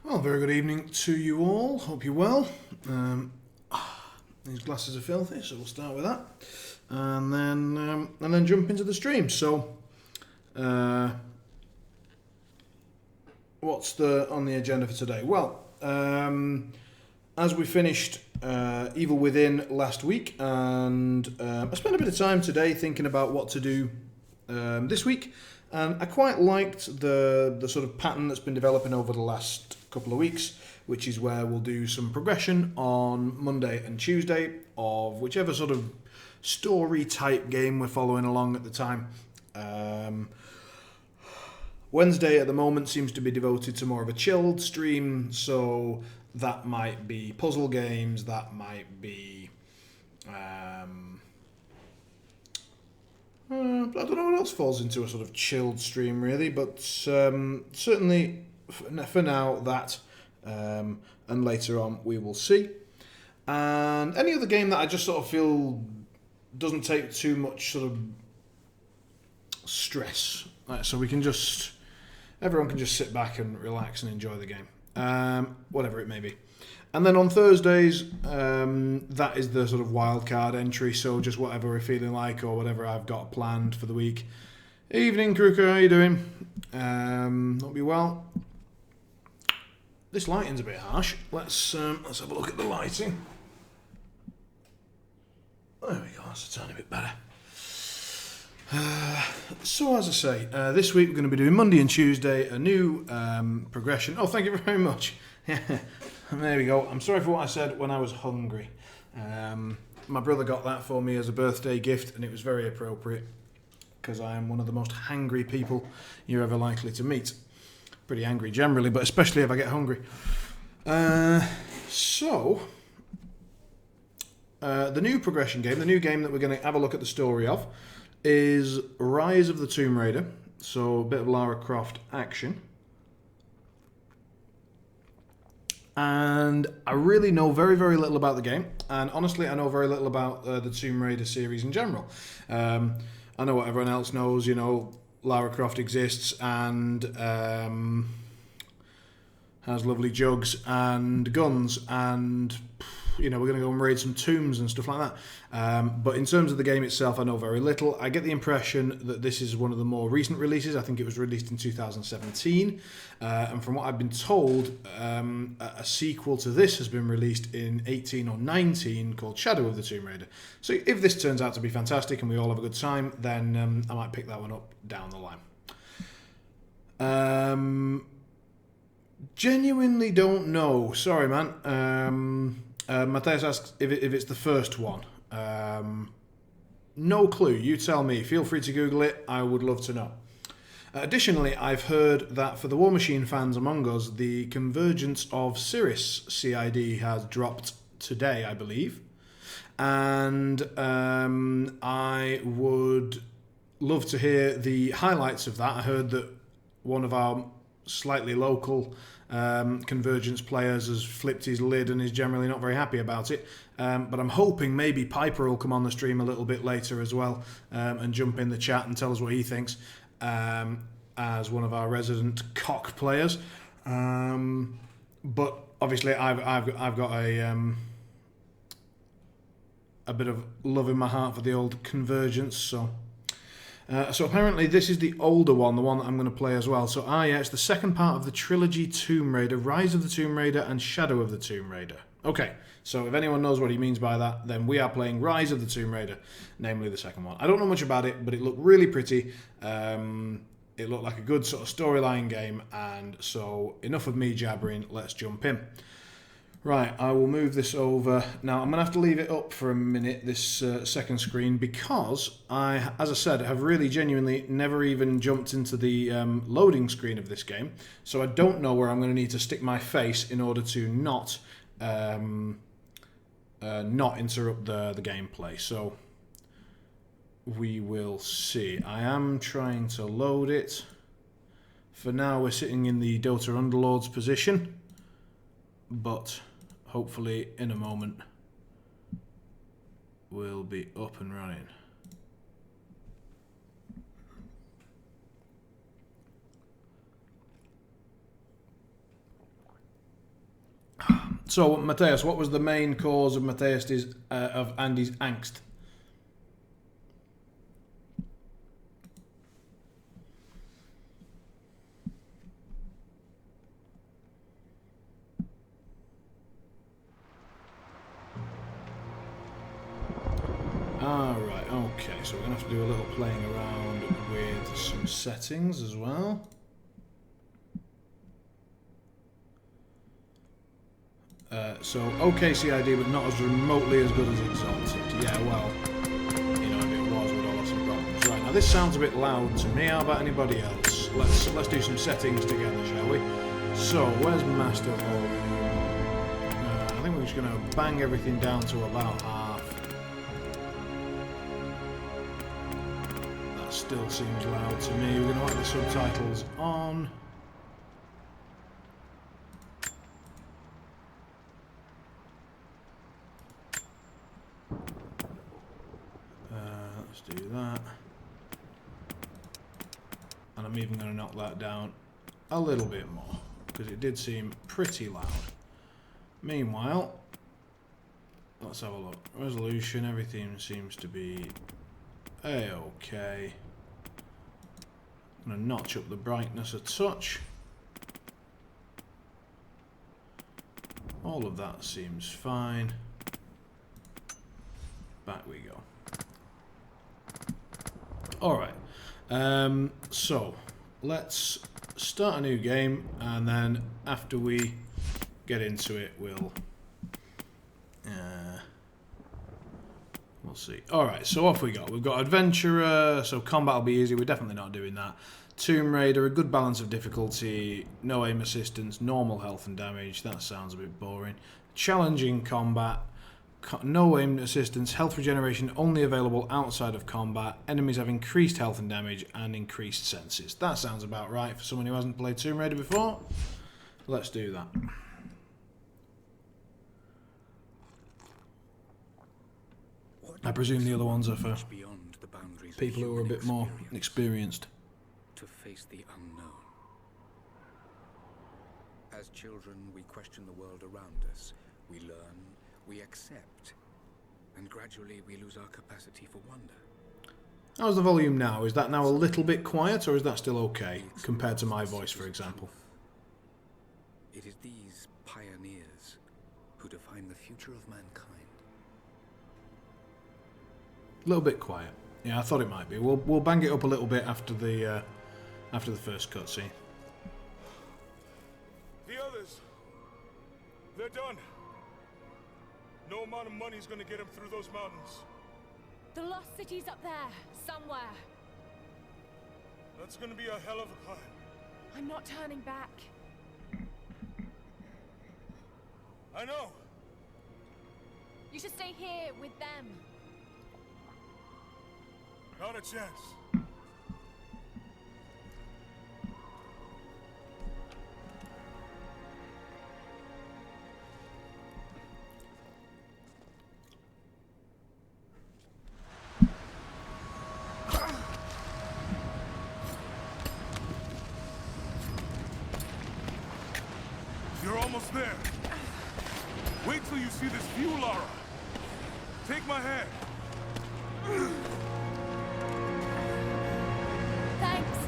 Well, very good evening to you all. Hope you're well. These glasses are filthy, so we'll start with that, and then jump into the stream. So, what's on the agenda for today? Well, as we finished Evil Within last week, and I spent a bit of time today thinking about what to do this week, and I quite liked the sort of pattern that's been developing over the last couple of weeks, which is where we'll do some progression on Monday and Tuesday of whichever sort of story type game we're following along at the time. Wednesday at the moment seems to be devoted to more of a chilled stream, so that might be puzzle games, that might be I don't know what else falls into a sort of chilled stream really, but certainly for now that, and later on we will see. And any other game that I just sort of feel doesn't take too much sort of stress, so we can just, everyone can just sit back and relax and enjoy the game, whatever it may be. And then on Thursdays, that is the sort of wild card entry, so just whatever we're feeling like or whatever I've got planned for the week. Evening, Kruker, how you doing? Hope you well. This lighting's a bit harsh. Let's have a look at the lighting. There we go, that's a tiny bit better. So as I say, this week we're going to be doing Monday and Tuesday, a new progression. Oh, thank you very much. There we go. I'm sorry for what I said when I was hungry. My brother got that for me as a birthday gift, and it was very appropriate because I am one of the most hangry people you're ever likely to meet. Pretty angry generally, but especially if I get hungry. The new progression game, the new game that we're going to have a look at the story of, is Rise of the Tomb Raider. So a bit of Lara Croft action. And I really know very, very little about the game. And honestly, I know very little about the Tomb Raider series in general. I know what everyone else knows, you know, Lara Croft exists and has lovely jugs and guns and, you know, we're going to go and raid some tombs and stuff like that. But in terms of the game itself, I know very little. I get the impression that this is one of the more recent releases. I think it was released in 2017. And from what I've been told, a sequel to this has been released in 18 or 19 called Shadow of the Tomb Raider. So if this turns out to be fantastic and we all have a good time, then I might pick that one up down the line. Genuinely don't know. Sorry, man. Matthias asks if it's the first one. No clue. You tell me. Feel free to Google it. I would love to know. Additionally, I've heard that for the War Machine fans among us, the Convergence of Cirrus CID has dropped today, I believe. And I would love to hear the highlights of that. I heard that one of our slightly local Convergence players has flipped his lid and is generally not very happy about it. But I'm hoping maybe Piper will come on the stream a little bit later as well and jump in the chat and tell us what he thinks as one of our resident cock players. But obviously I've got a bit of love in my heart for the old Convergence, so apparently this is the older one, the one that I'm going to play as well. So yeah, it's the second part of the trilogy Tomb Raider, Rise of the Tomb Raider and Shadow of the Tomb Raider. Okay, so if anyone knows what he means by that, then we are playing Rise of the Tomb Raider, namely the second one. I don't know much about it, but it looked really pretty. It looked like a good sort of storyline game, and so enough of me jabbering, let's jump in. Right, I will move this over. Now, I'm going to have to leave it up for a minute, this second screen, because I, as I said, have really genuinely never even jumped into the loading screen of this game. So I don't know where I'm going to need to stick my face in order to not interrupt the gameplay. So we will see. I am trying to load it. For now, we're sitting in the Dota Underlord's position, but hopefully in a moment we'll be up and running. So, Mateus, what was the main cause of of Andy's angst? Alright, okay, so we're going to have to do a little playing around with some settings as well. So, okay CID, but not as remotely as good as Exalted. Yeah, well, you know, if it was, we'd all have some problems. Right, now this sounds a bit loud to me. How about anybody else? Let's do some settings together, shall we? So, where's Master Volume? I think we're just going to bang everything down to about half. That still seems loud to me. We're going to have the subtitles on. Let's do that. And I'm even going to knock that down a little bit more, because it did seem pretty loud. Meanwhile, let's have a look. Resolution, everything seems to be a-okay. I'm going to notch up the brightness a touch. All of that seems fine. Back we go. Alright, so let's start a new game, and then after we get into it, we'll see. Alright, so off we go. We've got Adventurer, so combat will be easy. We're definitely not doing that. Tomb Raider, a good balance of difficulty, no aim assistance, normal health and damage. That sounds a bit boring. Challenging combat. No aim assistance, health regeneration only available outside of combat. Enemies have increased health and damage and increased senses. That sounds about right for someone who hasn't played Tomb Raider before. Let's do that. I presume the other ones are for people who are a bit more experienced. To face the unknown. As children, we question the world around us. We learn, we accept, and gradually we lose our capacity for wonder. How's the volume now? Is that now a little bit quiet, or is that still okay compared to my voice, for example? It is these pioneers who define the future of mankind. A little bit quiet. Yeah, I thought it might be. We'll bang it up a little bit after the first cutscene. The others, they're done. No amount of money is going to get them through those mountains. The lost city's up there, somewhere. That's going to be a hell of a climb. I'm not turning back. I know. You should stay here with them. Not a chance. You're almost there. Wait till you see this view, Lara. Take my hand. Thanks.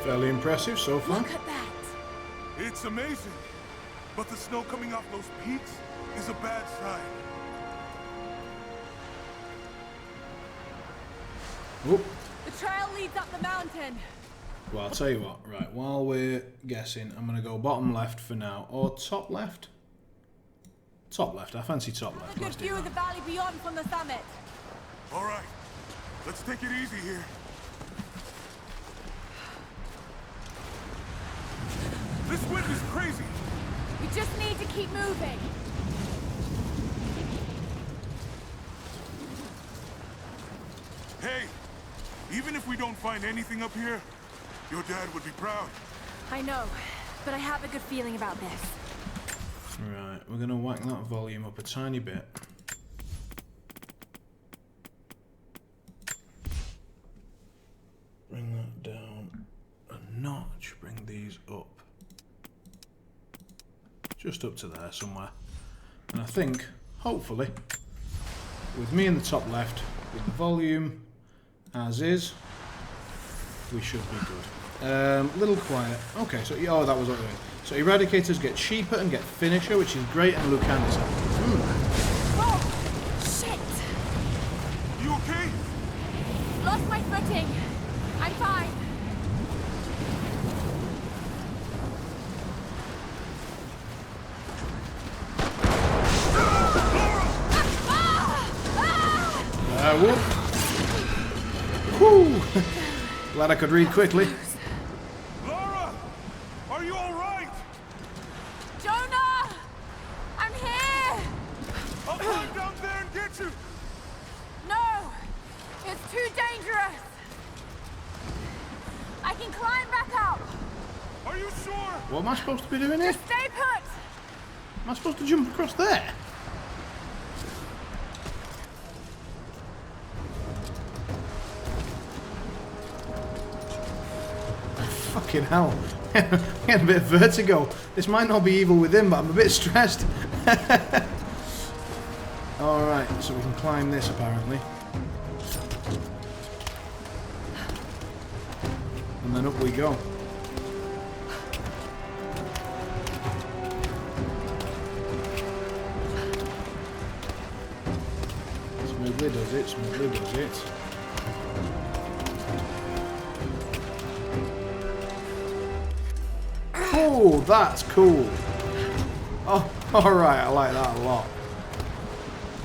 Fairly impressive so far. Look at that. It's amazing. But the snow coming off those peaks is a bad sign. Whoop. The trail leads up the mountain. Well, I'll tell you what. Right, while we're guessing, I'm going to go bottom left for now. Or top left? Top left. I fancy top left. A good view of the valley beyond from the summit. All right. Let's take it easy here. This wind is crazy. We just need to keep moving. Hey, even if we don't find anything up here, your dad would be proud. I know, but I have a good feeling about this. Right, we're going to whack that volume up a tiny bit. Bring that down a notch. Bring these up just up to there somewhere. And I think, hopefully, with me in the top left, with the volume as is, we should be good. Little quiet. Okay, so oh, that was what we did. So Eradicators get cheaper and get finisher, which is great, and Lucanus. Whoa! Shit! You okay? Lost my footing. I'm fine. Whoop. Whew. Glad I could read quickly. Lara! Are you alright? Jonah! I'm here! I'll climb down there and get you! No! It's too dangerous! I can climb back up! Are you sure? What am I supposed to be doing here? Just stay put! Am I supposed to jump across there? Fucking hell. I had a bit of vertigo. This might not be evil within, but I'm a bit stressed. Alright, so we can climb this apparently. And then up we go. Smoothly does it, smoothly does it. Oh, that's cool. Oh, alright, I like that a lot.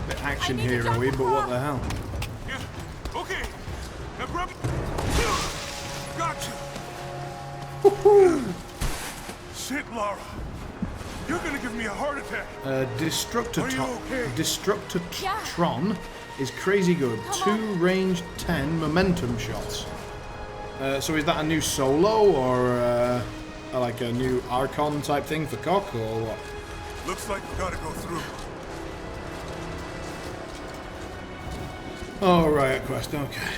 Bit action hero-y, but what the hell? Yeah. Okay. Now grab. Gotcha. Shit, Lara. You're gonna give me a heart attack. Are you okay? Destructotron is crazy good. 2 range 10 momentum shots. So is that a new solo or like a new Archon type thing for Cock or what? Looks like we gotta go through. Oh, right, quest, okay.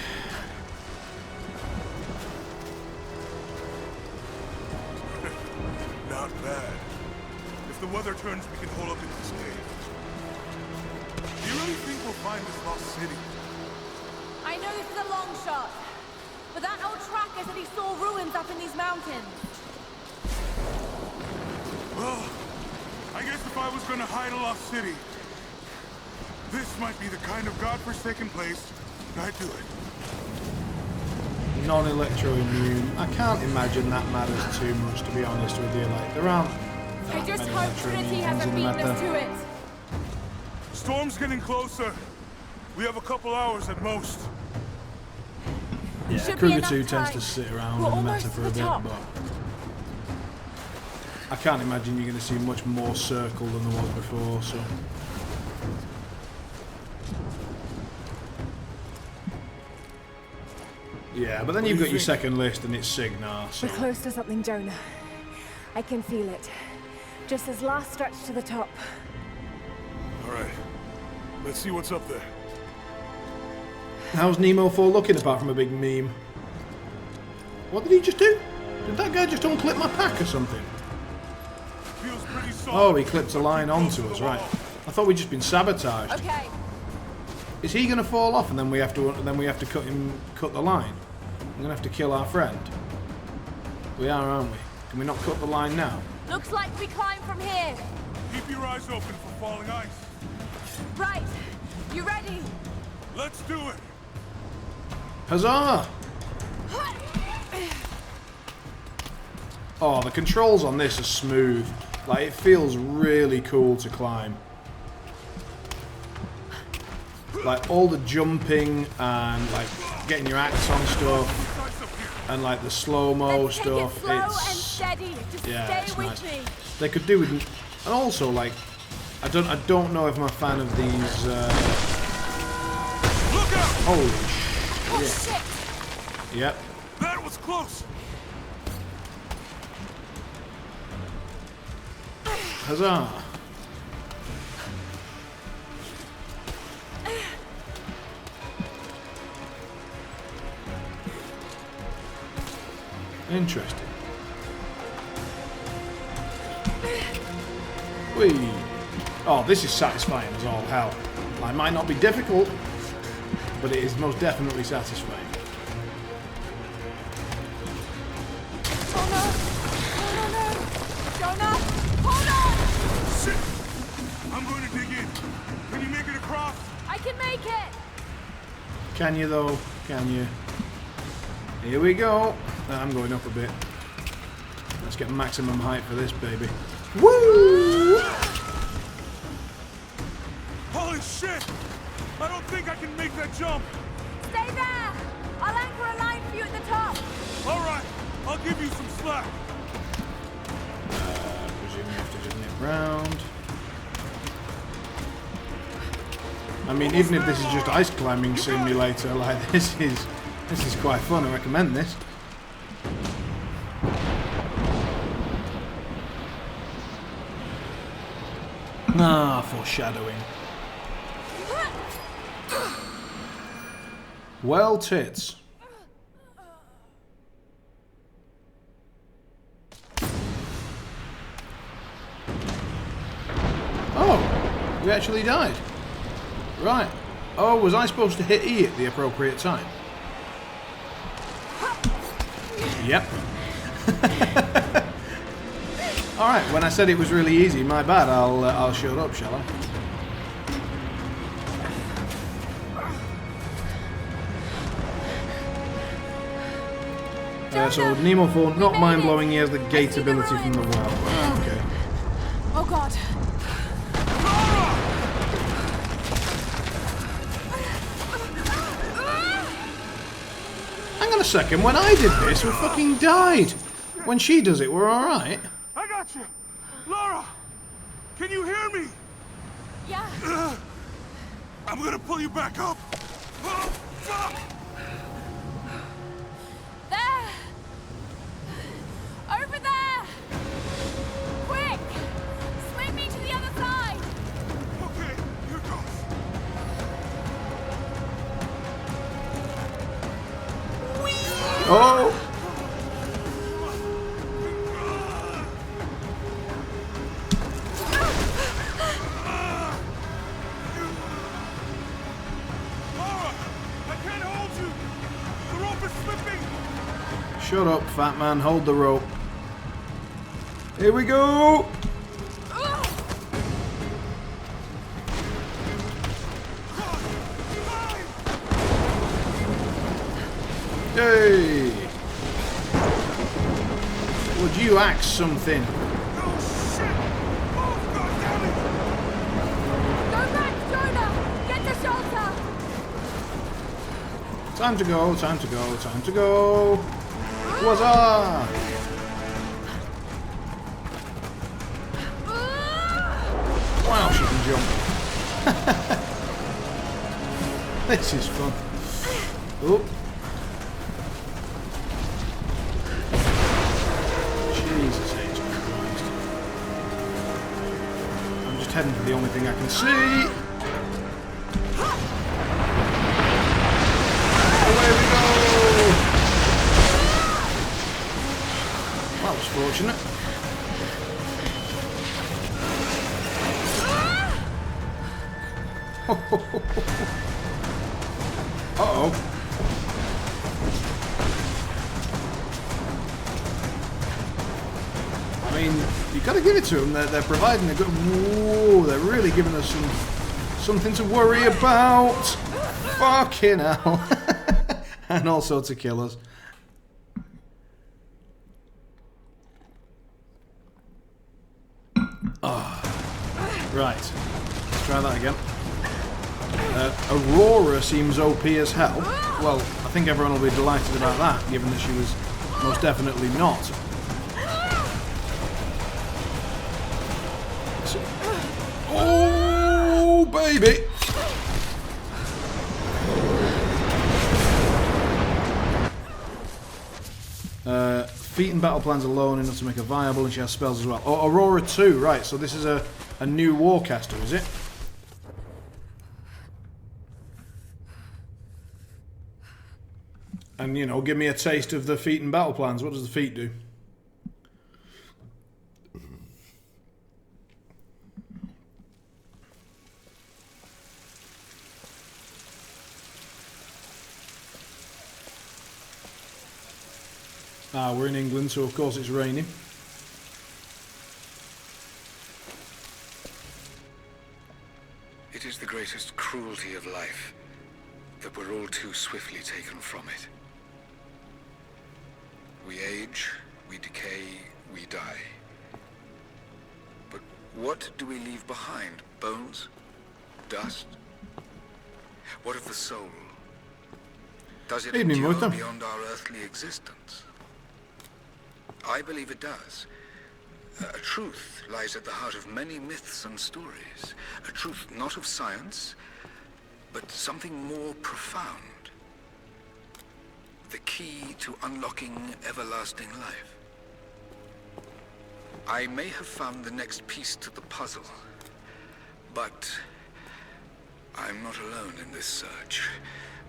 Not bad. If the weather turns, we can hold up in this cave. Do you really think we'll find this lost city? I know this is a long shot, but that old tracker said he saw ruins up in these mountains. Well, I guess if I was gonna hide a lost city, this might be the kind of godforsaken place I'd do it. Non-electro-immune. I can't imagine that matters too much, to be honest with you. Like, there aren't I that just many hope electro-immune Trinity things hasn't in the beaten us meta. to it. Storm's getting closer. We have a couple hours at most. Yeah, Should be Kruger enough 2 tends to time. sit around We're in the meta almost for to a the bit, top. but I can't imagine you're going to see much more circle than there was before, so... Yeah, but then you've got your second list and it's Signar, so... We're close to something, Jonah. I can feel it. Just this last stretch to the top. All right. Let's see what's up there. How's Nemo 4 looking apart from a big meme? What did he just do? Did that guy just unclip my pack or something? Feels pretty solid. Oh, he clipped a line onto us, right. I thought we'd just been sabotaged. Okay. Is he going to fall off and then we have to cut the line? I'm going to have to kill our friend. We are, aren't we? Can we not cut the line now? Looks like we climb from here. Keep your eyes open for falling ice. Right. You ready? Let's do it. Huzzah! Oh, the controls on this are smooth. Like, it feels really cool to climb. Like, all the jumping and, like, getting your axe on stuff and, like, the slow-mo Let's take it stuff. slow and It's... steady. Just Yeah, stay it's with nice. me. They could do with... And also, like, I don't know if I'm a fan of these, Look out! holy Oh, shit. shit. Yep. That was close. Huzzah! Interesting. Whee! Oh, this is satisfying as all hell. It might not be difficult, but it is most definitely satisfying. Oh no! Oh no! Jonah! Hold on! Shit! I'm going to dig in. Can you make it across? I can make it! Can you though? Can you? Here we go. I'm going up a bit. Let's get maximum height for this baby. Woo! Holy shit! I don't think I can make that jump. Stay there! I'll anchor a line for you at the top. All right, I'll give you some slack. Presume you have to just nip round. I mean, even if this is just ice climbing simulator, like this is quite fun. I recommend this. Ah, foreshadowing. Well, tits. Oh, we actually died. Right. Oh, was I supposed to hit E at the appropriate time? Yep. Alright, when I said it was really easy, my bad. I'll shut up, shall I? So Nemo 4, not mind-blowing, he has the gate ability from the well. Okay. Oh god. Hang on a second, when I did this, we fucking died. When she does it, we're alright. I got you. Laura, can you hear me? Yeah. I'm gonna pull you back up. Oh, fuck! There! Over there! Quick! Swing me to the other side! Okay, here goes. Oh! Laura, I can't hold you. The rope is slipping. Shut up, fat man. Hold the rope. Here we go! Hey! Would you axe something? Oh, shit! Oh, God damn it! Go back, Jonah! Get to shelter! Time to go, time to go, time to go! Huzzah! Wow, she can jump. This is fun. Oh. Jesus H. Christ. I'm just heading for the only thing I can see. Away we go! That was fortunate. Uh-oh. I mean, you got to give it to them. They're providing a good. Whoa! They're really giving us something to worry about. Fucking hell! And also to kill us. Right. Let's try that again. Aurora seems OP as hell. Well, I think everyone will be delighted about that, given that she was most definitely not. So, oh, baby! Feat and battle plans alone enough to make her viable, and she has spells as well. Oh, Aurora 2, right, so this is a new Warcaster, is it? And, you know, give me a taste of the feat and battle plans. What does the feat do? Ah, we're in England, so of course it's raining. It is the greatest cruelty of life that we're all too swiftly taken from it. We age, we decay, we die. But what do we leave behind? Bones? Dust? What of the soul? Does it Evening, endure Martha. beyond our earthly existence? I believe it does. A truth lies at the heart of many myths and stories. A truth not of science, but something more profound. The key to unlocking everlasting life. I may have found the next piece to the puzzle, but I'm not alone in this search.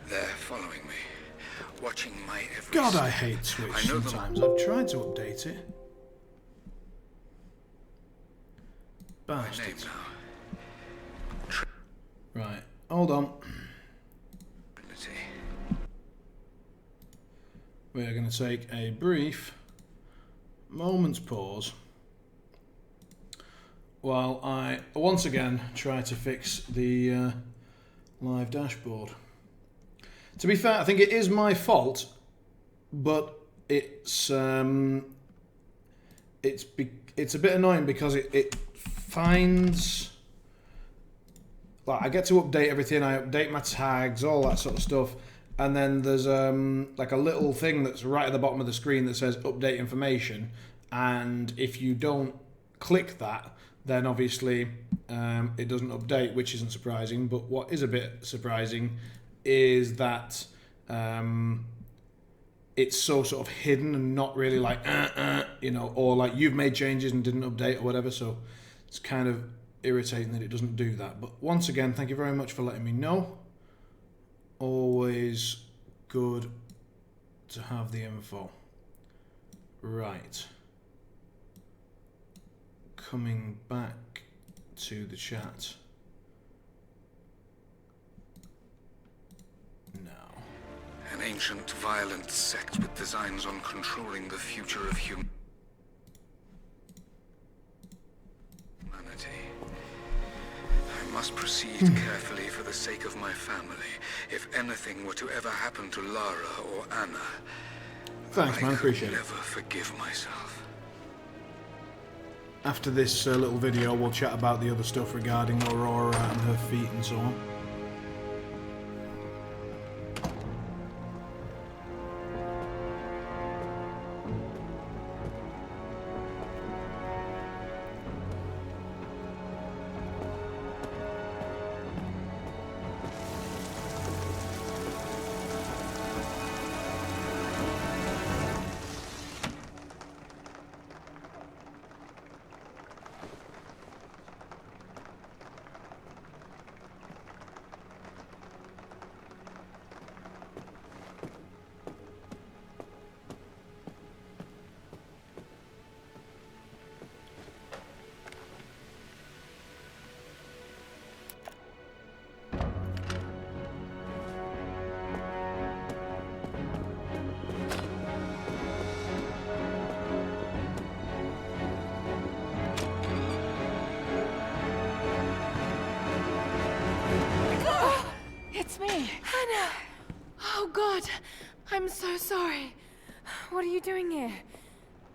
They're following me, watching my every God, step. I hate Twitch I know them. sometimes. I've tried to update it. My name Bastards. now. Right, hold on. Trinity. We are going to take a brief moment's pause while I once again try to fix the live dashboard. To be fair, I think it is my fault, but it's a bit annoying because it finds, like, I get to update everything. I update my tags, all that sort of stuff, and then there's like a little thing that's right at the bottom of the screen that says update information, and if you don't click that, then obviously it doesn't update, which isn't surprising. But what is a bit surprising is that it's so sort of hidden and not really like you know, or like you've made changes and didn't update or whatever. So it's kind of irritating that it doesn't do that. But once again, thank you very much for letting me know. Always good to have the info. Right. Coming back to the chat now. An ancient, violent sect with designs on controlling the future of humanity. I must proceed carefully for the sake of my family. If anything were to ever happen to Lara or Anna, Thanks, man. Appreciate I it. could never forgive myself. After this little video, we'll chat about the other stuff regarding Aurora and her feet and so on. It's me. Hannah! Oh, God. I'm so sorry. What are you doing here?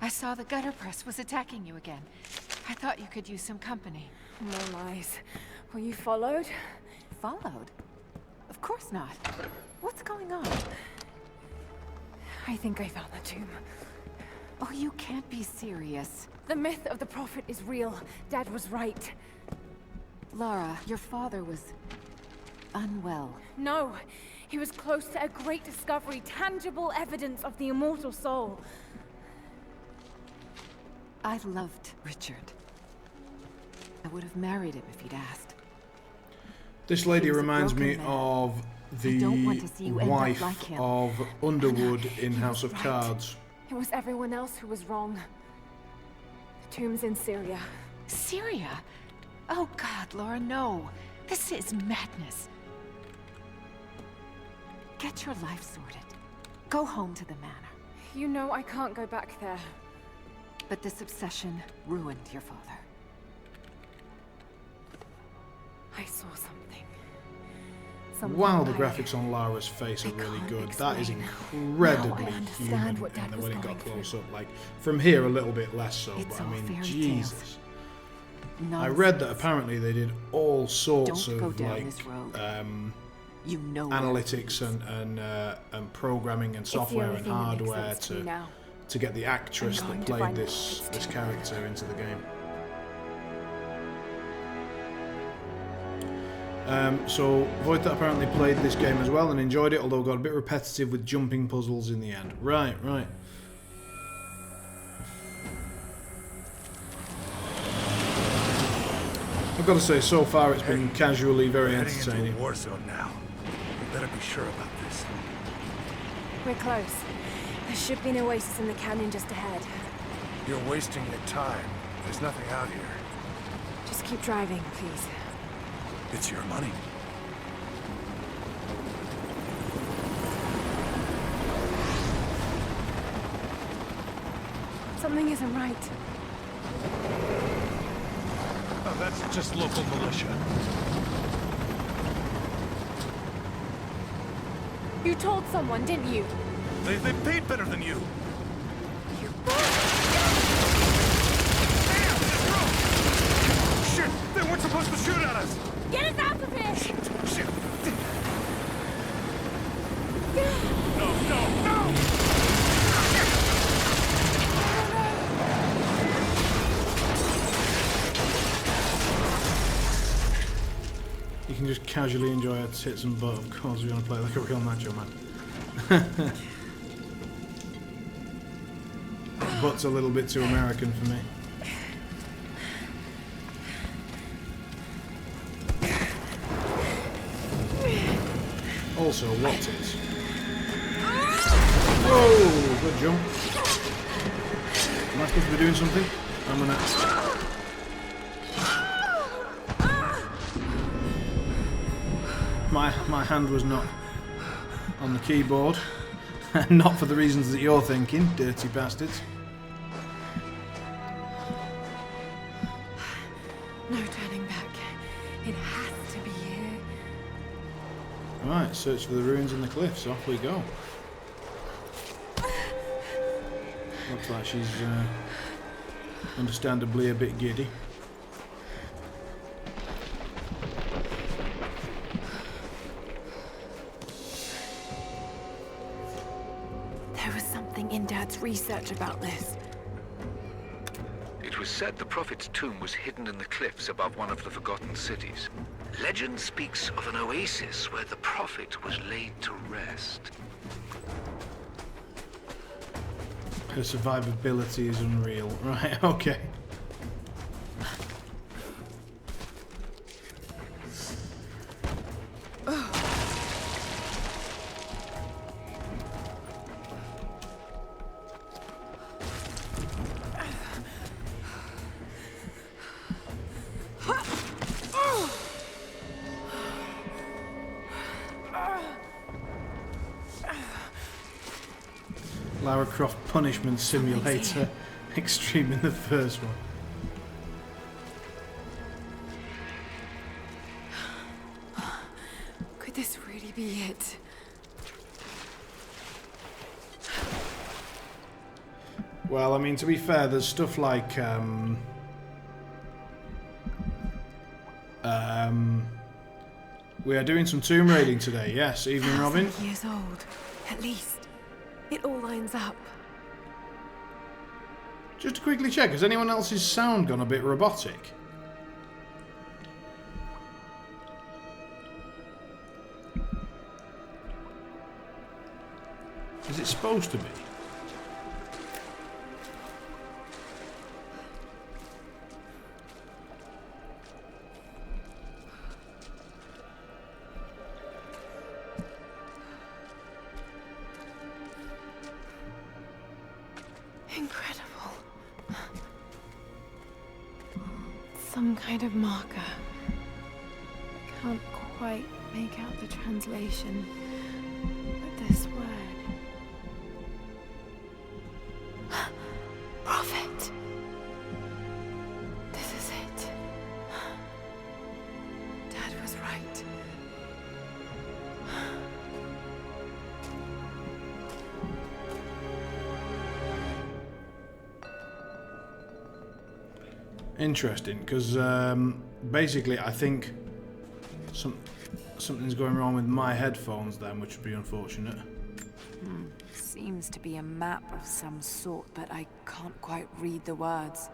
I saw the gutter press was attacking you again. I thought you could use some company. No lies. Were you followed? Followed? Of course not. What's going on? I think I found the tomb. Oh, you can't be serious. The myth of the Prophet is real. Dad was right. Lara, your father was unwell. No, he was close to a great discovery, tangible evidence of the immortal soul. I loved Richard. I would have married him if he'd asked. This lady He was a reminds me broken man. of I don't want the to see you end up wife like him. of Underwood Hannah, in he House was of right. Cards. It was everyone else who was wrong. The tomb's in Syria. Syria? Oh God, Laura, no. This is madness. Get your life sorted. Go home to the manor. You know I can't go back there. But this obsession ruined your father. I saw something. Wow, the graphics on Lara's face are really good. That is incredibly human what Dad when was it got going close through. up. Like, from here a little bit less so, It's but I all mean, fairy Jesus. tales. I read that apparently they did all sorts Don't go of down like this road. You know analytics and programming and software and hardware to get the actress I'm that going to played find this character into the game. So Voita apparently played this game as well and enjoyed it, although got a bit repetitive with jumping puzzles in the end. Right. I've got to say, so far it's been casually very We're heading entertaining. into a war zone now. We better be sure about this. We're close. There should be an oasis in the canyon just ahead. You're wasting your time. There's nothing out here. Just keep driving, please. It's your money. Something isn't right. Oh, that's just local militia. You told someone, didn't you? They paid better than you. Shit! They weren't supposed to shoot at us! Get us out of here! Shit! No! You can just casually enjoy her tits and butt, of course, we're going to play like a real macho man. Butt's a little bit too American for me. Also, what tits? Whoa, good jump. Am I supposed to be doing something? I'm gonna... My hand was not on the keyboard. Not for the reasons that you're thinking, dirty bastards. No turning back. It has to be here. Right, search for the ruins in the cliffs. Off we go. Looks like she's understandably a bit giddy. There was something in Dad's research about this. It was said the Prophet's tomb was hidden in the cliffs above one of the forgotten cities. Legend speaks of an oasis where the Prophet was laid to rest. Her survivability is unreal. Right, okay. Lara Croft Punishment Simulator. Extreme in the first one. Could this really be it? Well, I mean, to be fair, there's stuff like we are doing some tomb raiding today. Yes, evening, Robin. 1,000 years old, at least. It all lines up. Just to quickly check, has anyone else's sound gone a bit robotic? Is it supposed to be? Incredible. Some kind of marker. I can't quite make out the translation, but this word. Interesting, because basically I think something's going wrong with my headphones then, which would be unfortunate. Seems to be a map of some sort, but I can't quite read the words.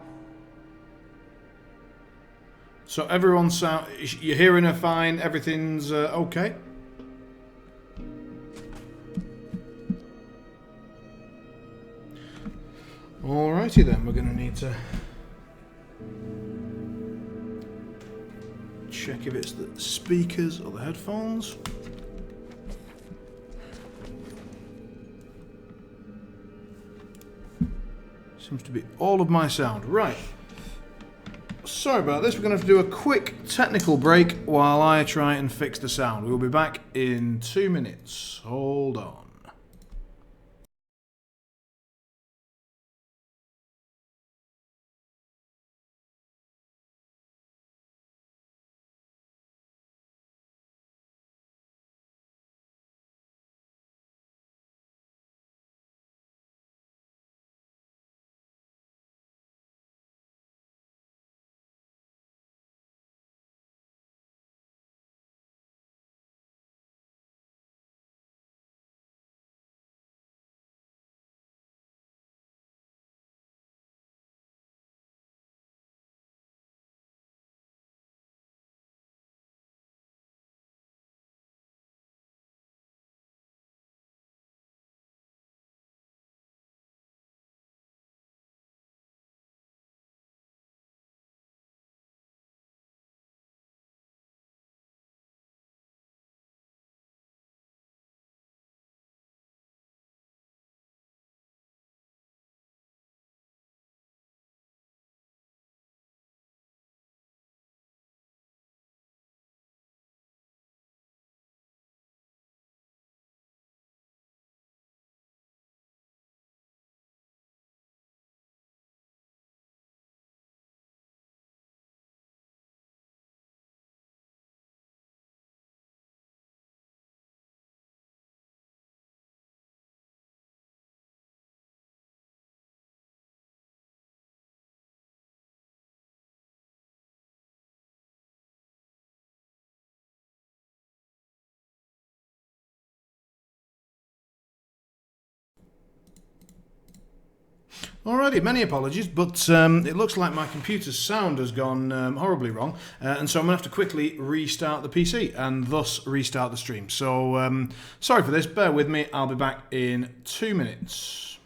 So everyone's you're hearing her fine, everything's okay? Alrighty then, we're going to need to check if it's the speakers or the headphones. Seems to be all of my sound. Right. Sorry about this, we're going to have to do a quick technical break while I try and fix the sound. We'll be back in 2 minutes. Hold on. Alrighty, many apologies, but it looks like my computer's sound has gone horribly wrong, and so I'm going to have to quickly restart the PC and thus restart the stream. So, sorry for this, bear with me, I'll be back in 2 minutes.